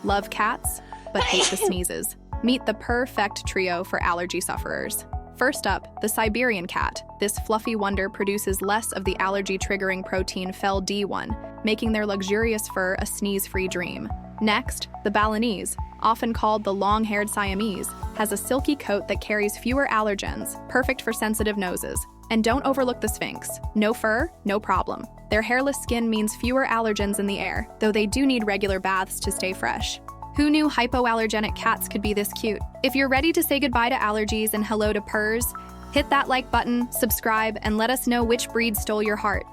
Love cats, but hate the sneezes. Meet the perfect trio for allergy sufferers. First up, the Siberian cat. This fluffy wonder produces less of the allergy-triggering protein fel-D1, making their luxurious fur a sneeze-free dream. Next, the Balinese, often called the long-haired Siamese, has a silky coat that carries fewer allergens, perfect for sensitive noses. And don't overlook the Sphinx. No fur, no problem. Their hairless skin means fewer allergens in the air, though they do need regular baths to stay fresh. Who knew hypoallergenic cats could be this cute? If you're ready to say goodbye to allergies and hello to purrs, hit that like button, subscribe, and let us know which breed stole your heart.